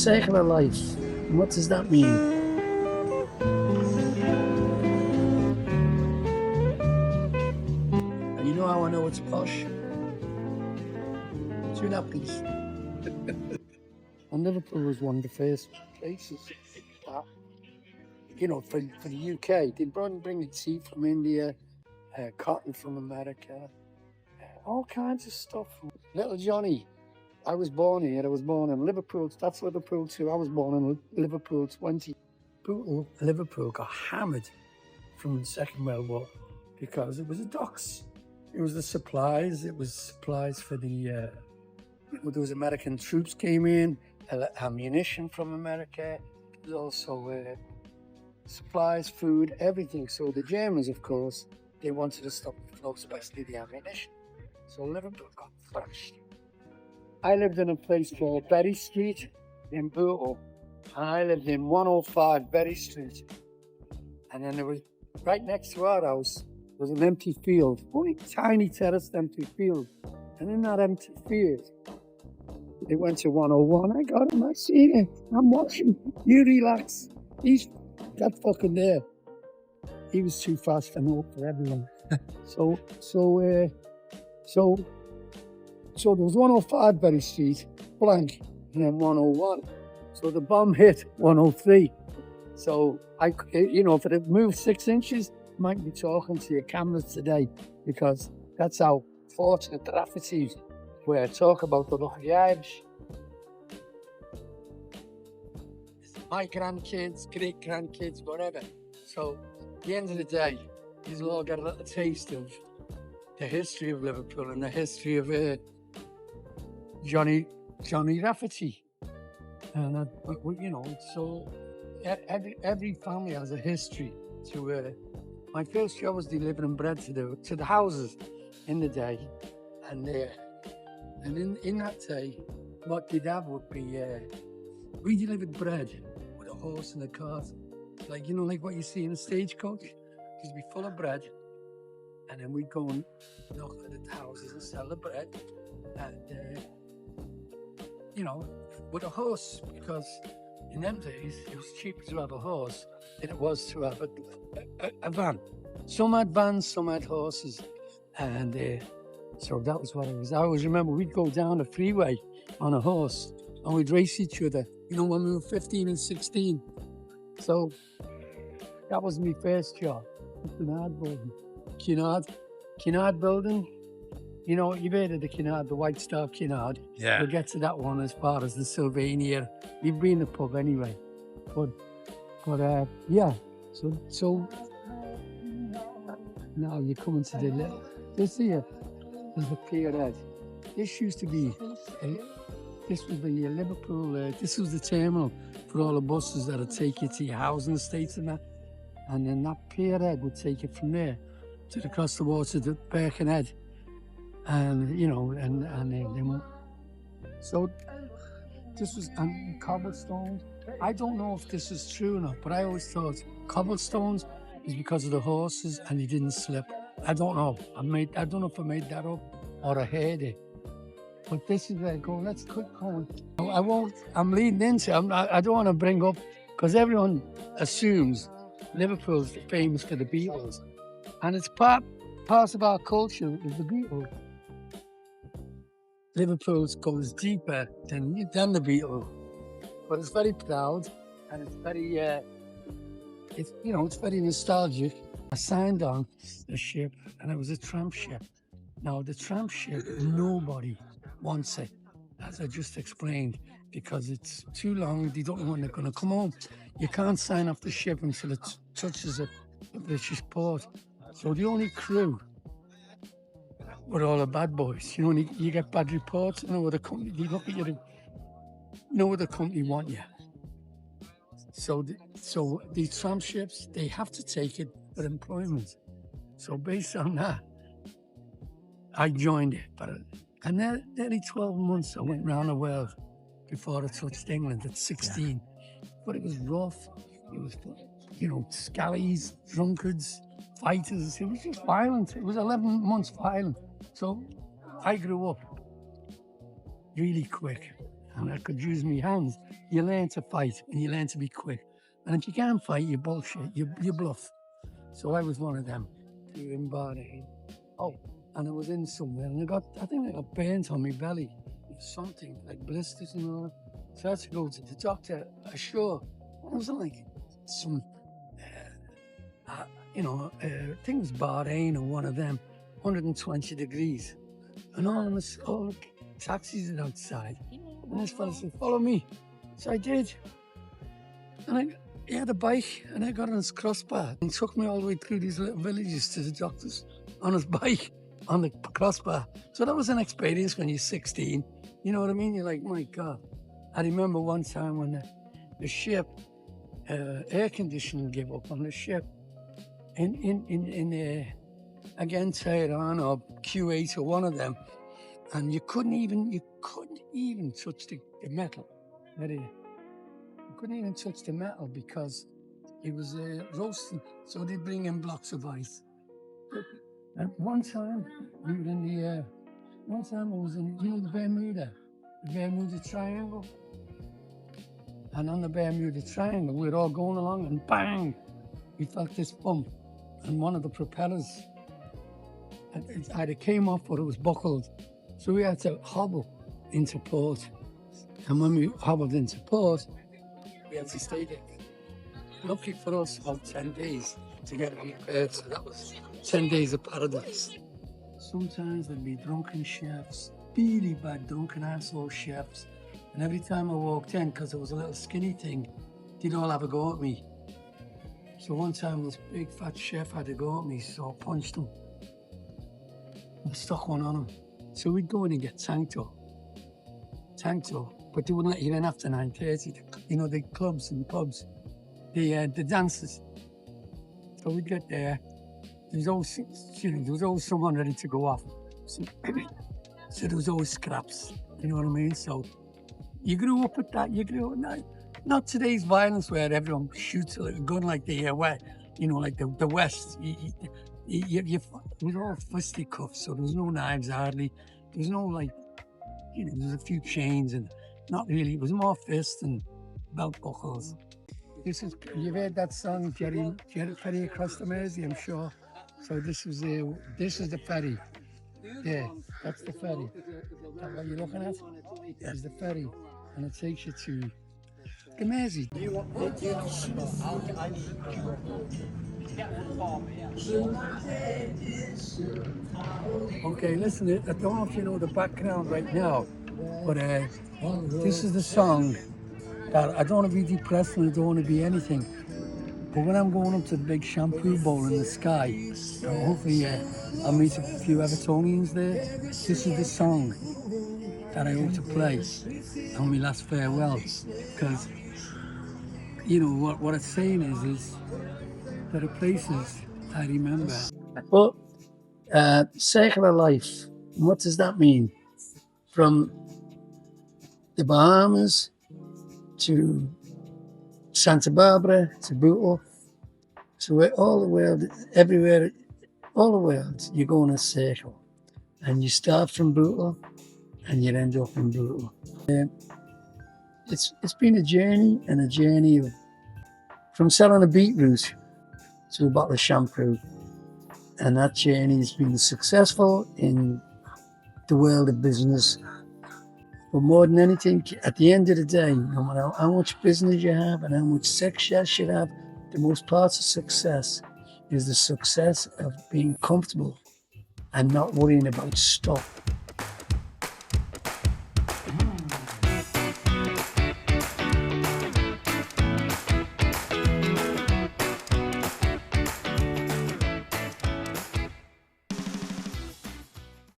circular life. And what does that mean? And you know how I know it's posh? Two nappies. And Liverpool was one of the first places that, you know, for the UK. They bring tea from India, cotton from America, all kinds of stuff. Little Johnny, I was born here. I was born in Liverpool. That's Liverpool too. I was born in Liverpool 20. Liverpool got hammered from the Second World War because it was the docks. It was the supplies. It was supplies for the, those American troops came in, ammunition from America. There was also supplies, food, everything. So the Germans, of course, they wanted to stop the flow, especially the ammunition. So Liverpool got thrashed. I lived in a place called Berry Street in Bootle, and I lived in 105 Berry Street. And then there was, right next to our house, was an empty field, only tiny terraced empty field. And in that empty field, they went to 101. I got him, I seen it, I'm watching, you relax. He's that fucking there. He was too fast for everyone. So there was 105 Berry Street, blank, and then 101. So the bomb hit 103. So if it had moved 6 inches, I might be talking to your cameras today, because that's how fortunate the Rafferty were. Talk about the lucky Irish. My grandkids, great grandkids, whatever. So at the end of the day, you'll all get a little taste of the history of Liverpool and the history of Johnny Rafferty. And so every family has a history to. My first job was delivering bread to the houses in the day, and in that day, what they'd have would be we delivered bread with a horse and a cart, like what you see in a stagecoach. It'd be full of bread, and then we'd go and knock at the houses and sell the bread, and with a horse, because in them days it was cheaper to have a horse than it was to have a van. Some had vans, some had horses, and so that was what it was. I always remember we'd go down the freeway on a horse and we'd race each other, when we were 15 and 16. So that was my first job, the Cunard building. Cunard building. You've heard of the Cunard, the White Star Cunard. Yeah. We'll get to that one as far as the Sylvania. You've been in the pub anyway. But yeah. So now you're coming to the little. This here is the Pierhead. This used to be. This was the Liverpool. This was the terminal for all the buses that'd take you to your housing estates and that. And then that Pierhead would take you from there to across the water to Birkenhead. And so this was cobblestones. I don't know if this is true or not, but I always thought cobblestones is because of the horses and they didn't slip. I don't know. I don't know if I made that up or I heard it. But this is where going. Let's keep going. I'm leading into. I don't want to bring up, because everyone assumes Liverpool's famous for the Beatles, and it's part of our culture is the Beatles. Liverpool goes deeper than the Beatles, but it's very proud and it's very, it's very nostalgic. I signed on a ship, and it was a tramp ship. Now the tramp ship, nobody wants it, as I just explained, because it's too long. They don't know when they're going to come home. You can't sign off the ship until it touches a British port. So the only crew were all the bad boys. You get bad reports, no other company, they look at you, no other company want you. So these tramp ships, they have to take it for employment. So based on that, I joined it. And then nearly 12 months I went around the world before I touched England at 16. But it was rough. It was, scallies, drunkards, fighters. It was just violent. It was 11 months violent. So I grew up really quick. and I could use my hands. You learn to fight and you learn to be quick. And if you can't fight, you bullshit, you bluff. So I was one of them, in Bahrain. Oh, and I was in somewhere, and I think I got burnt on my belly, something like blisters and all. So I had to go to the doctor. It was like some, I think it was Bahrain or one of them, 120 degrees. And all the taxis are outside. And this fella said, follow me. So I did. And he had a bike, and I got on his crossbar and took me all the way through these little villages to the doctors on his bike, on the crossbar. So that was an experience when you're 16. You know what I mean? You're like, my God. I remember one time when the ship, air conditioning gave up on the ship in again, Tehran or Q8 or one of them. And you couldn't even touch the metal. You couldn't even touch the metal because it was roasting. So they bring in blocks of ice. And one time we were in the one time I was in the Bermuda Triangle. And on the Bermuda Triangle, we were all going along, and bang, we felt this bump, and one of the propellers either came off or it was buckled. So we had to hobble into port. And when we hobbled into port, we had to stay there. Lucky for us, about 10 days to get repaired. So that was 10 days of paradise. Sometimes there'd be drunken chefs, really bad drunken asshole chefs. And every time I walked in, because I was a little skinny thing, they'd all have a go at me. So one time this big fat chef had a go at me, so I punched him. I stuck one on him. So we'd go in and get tanked up. But they wouldn't let you in after 9:30. The clubs and pubs, the dances. So we'd get there. There was always someone ready to go off. So there was always scraps. You know what I mean? So you grew up with that. Not today's violence where everyone shoots a gun like the like the West. It was all fisticuffs, so there was no knives hardly. There was no there was a few chains and not really. It was more fists and belt buckles. You've heard that song, Jerry Ferry Across the Mersey, I'm sure. So this is the ferry. Yeah, that's the ferry. That what you're looking at? That's the ferry, and it takes you to the Mersey. Okay, listen, I don't know if you know the background right now, but this is the song that I don't want to be depressed and I don't want to be anything. But when I'm going up to the big shampoo bowl in the sky, hopefully I'll meet a few Evertonians there. This is the song that I hope to play on my last farewell, because what it's saying is there are places I remember. Well, circular life. What does that mean? From the Bahamas to Santa Barbara to Bootle, so all the world, everywhere, all the world, you go in a circle, and you start from Bootle, and you end up in Bootle. It's been a journey from selling a beetroot to a bottle of shampoo, and that journey has been successful in the world of business. But more than anything, at the end of the day, no matter how much business you have and how much success you have, the most part of success is the success of being comfortable and not worrying about stuff.